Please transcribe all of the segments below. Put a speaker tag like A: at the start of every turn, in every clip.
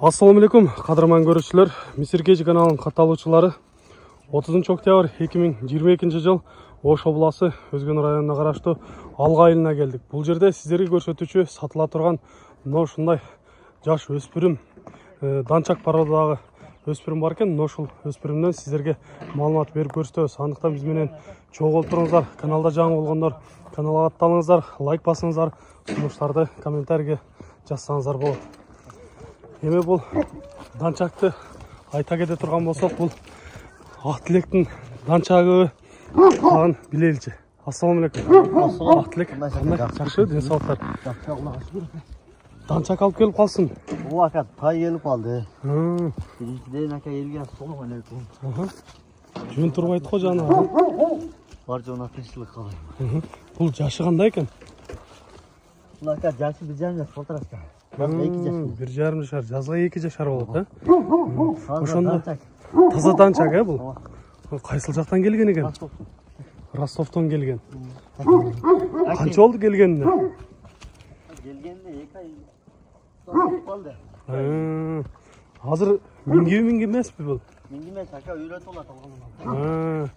A: Assalamu alaikum, qadırman görüşçüler. Misirkeci kanalının katалуучулары. 30 октябрь 2022 жыл Ош обласы Өзгөн районуна караштуу Алга айылына келдик. Бул жерде сиздерге көрсөтүүчү сатыла турган мына ушундай жаш өспүрүм, данчак породадагы өспүрүм бар экен. Ушул өспүрүмдөн сиздерге маалымат берип көрсөтөбүз. Андыктан биз менен чогуу туруңуздар. Каналда жаңы болгондор каналга аттаныңыздар, лайк басыңыздар, сунуштарды комментарийге жазсаңыздар болот. Эми бул данчакты айта кете турган болсок, бул Ак Тилектин данчагы аны билеличи. Ассаламу алейкум. Ак Тилек, жакшы, ден сааттар. Данчак алып келип калсын.
B: Ооба ака, тай келип калды. Биринчиден ака элге ассаламу алейкум.
A: Жөн турбайт го жана.
B: Бар жона тынччылык калайын.
A: Бул жашы кандай экен?
B: Бул ака жашы 1,5 жаш болтураска.
A: 1,5 жашар, жазга 2 жашар болот, э?
B: Ошондо
A: таза данчак, бул. Кайсыл жактан келген экен? Ростовдон келген. Канча болду келгенине?
B: Келгенде 2 ай болду.
A: Азыр минги эмеспи бул?
B: Минги эмес ака, үйрөтүп алат алган.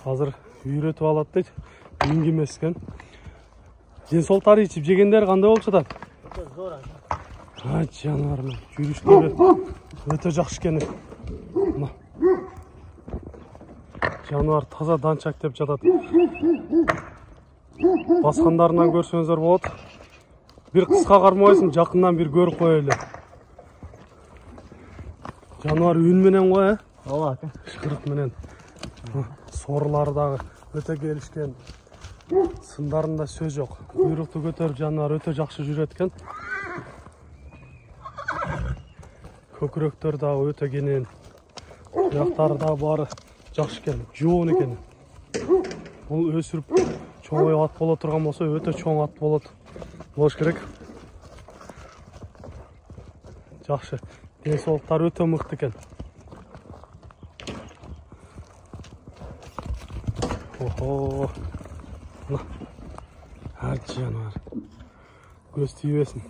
A: Азыр үйрөтүп алат дейт. Минги эмес экен. Ден соолуктары ичип жегендер кандай болуп жатат?
B: Зор ака.
A: Жануарым, жүрүштөрү өтө жакшы экен. Жануар таза данчак деп жатат. Баскандарынан көрсөңүздөр болот. Бир кыска кармабайсың, жакындан бир көрүп коелу. Жануар үн менен го,
B: Ооба ака.
A: Шкырык менен. Сорлары дагы өтө келишкен. Сындарында сөз жок. Куйрукту көтөрүп жануар өтө жакшы жүрөт экен. Көкүрөктөр дагы өтө кенен. Аяктары дагы баары жакшы экен, жоон экен. Бул өсүрүп чоңоюп ат боло турган болсо, өтө чоң ат болош керек. Жакшы. Ден соолуктары өтө мыкты экен. Охо. Жануар. Көз тийбесин.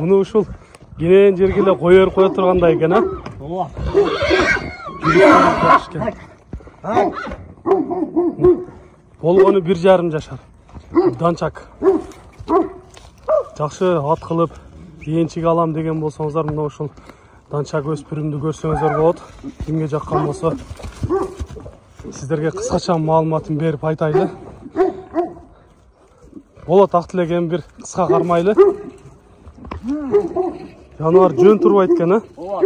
A: Муну ушул кенен жерге эле кое тургандай экен,
B: Ооба.
A: Болгону 1,5 жашар. Данчак. Жакшы ат кылып, энчик алам деген болсоңуздар, мына ушул данчак өспүрүмдү көрсөңүздөр болот. Кимге жаккан болсо, сиздерге кыскача маалыматын берип айтайлы. Болот, Ак Тилек, эми бир кыска кармайлы. Жануар жөн турбайт экен,
B: Ооба.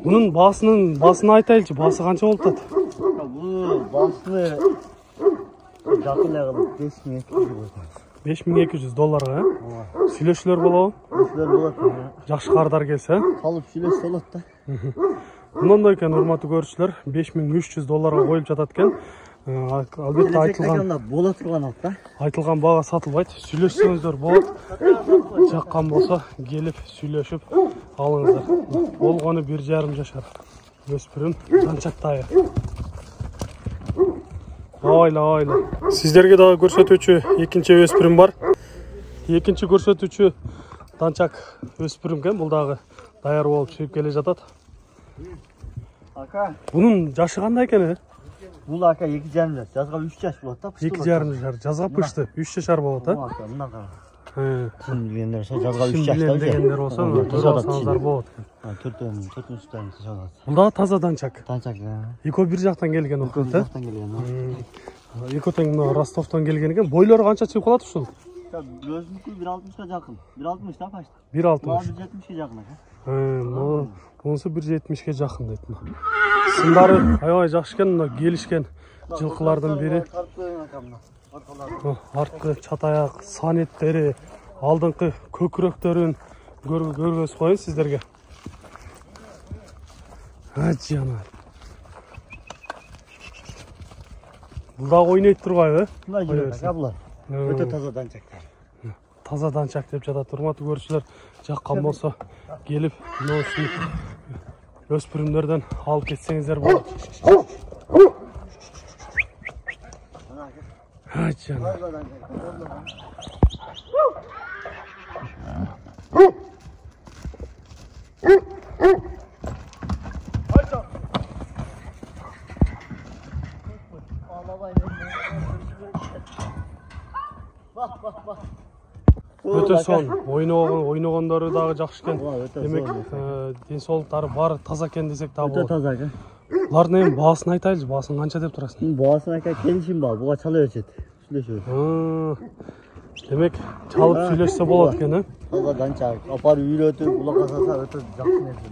A: Бунун басын айтайлычы, басы канча болуп атат?
B: Бул басы жакын эле кылып 5200 болот.
A: $5200,
B: Ооба.
A: Сүйлөшүүлөр болобу?
B: Сүйлөшүүлөр болот.
A: Жакшы кардар келсе,
B: Калып сүйлөшсө болот да.
A: Мындай экен, урматтуу көрүүчүлөр, $5300 коюлуп жатат экен. Албетте айтылган бага сатылбайт. Сүйлөшсөңүздөр болот. Жаккан болсо келип сүйлөшүп алыңыздар. Болгону 1,5 жашар. Өспүрүм данчактайы. Айла. Сиздерге дагы көрсөтүүчү экинчи өспүрүм бар. Экинчи көрсөтүүчү данчак өспүрүм экен. Бул дагы даяр болуп чыгып келе жатат.
B: Ака,
A: Бунун жашы кандай экен?
B: бул ака 2,5 жаш, жазга 3 жаш болот да.
A: 2,5 жашар, жазга пышты, 3 жашар болот,
B: Ооба ака, мына кара.
A: Ким
B: Билгендер болсо жазга 3 жаш
A: дегендер болсо, көрсөңүздөр болот.
B: 4-4 жаш.
A: Бул дагы таза данчак.
B: Данчак.
A: Экөө бир жактан келген окуп,
B: Бир жактан келген.
A: Экөө тең мына Ростовдон келген экен. Бойлору канча чыгып калат ушул?
B: Өзүнүкү 1,60 жакын. 1,60 да почти.
A: 1,60.
B: 1,70 жакын ака.
A: Монусу 1,70 жакын дейт. Сындары аябай жакшы экен, мына келишкен жылкылардын бири. Арткы чатаяк, санеттери, алдыңкы көкүрөктөрүн көргөз коеюн сиздерге. Жануар. Бул дагы ойнойт турбайбы?
B: Мына жүрөт ака булар. Өтө таза данчактар.
A: Таза данчак деп жатат. Урматтуу көрүүчүлөр, жаккан болсо келип, мына ушул өспүрүмдөрдөн алып кетсеңиздер болот. yani. Өте son. Ойнағандары дағы жақсы екен. Демек, денсаулықтары бар, таза екен десек та
B: Өте
A: болады.
B: таза екен.
A: Бұлардың ең басын айтайыз, басын қанша деп тұрасың?
B: Басын әке келісім бар, бұға чала өтеді.
A: Демек, çalып сөйлессе болады екен,
B: Таза данча, апар үйретіп, бұлақа саса өте жақсы нәрсе.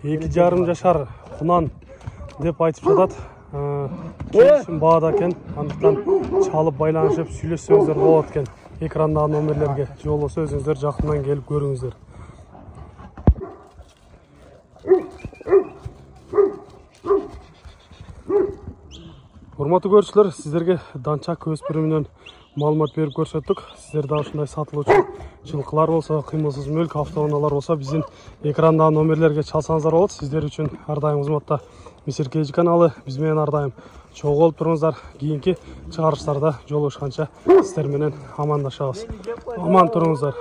A: 2,5 жашар құнан деп айтып жатады. Келісім бағада екен, андықтан çalып байланышып сөйлессеңіздер болады екен. Экрандағы номерлерге жолы сөзіңіздер жақыннан келіп көріңіздер. Құрметті көршілер, сіздерге данчак өспірімінен малымат беріп көрсеттік. Сіздерде осындай сатылушы жылқылар болса, қимылсыз мүлк, автоунаалар болса, біздің экрандағы номерлерге çalсаңыздар болады. Сіздер үшін әрдайым қызметте Мисир Кейджи каналы, бізбен әрдайым чоң болып тұрыңыздар. Кейінгі шығарыштарда жолығышқанша сіздерменен амандашамыз. Аман тұрыңыздар.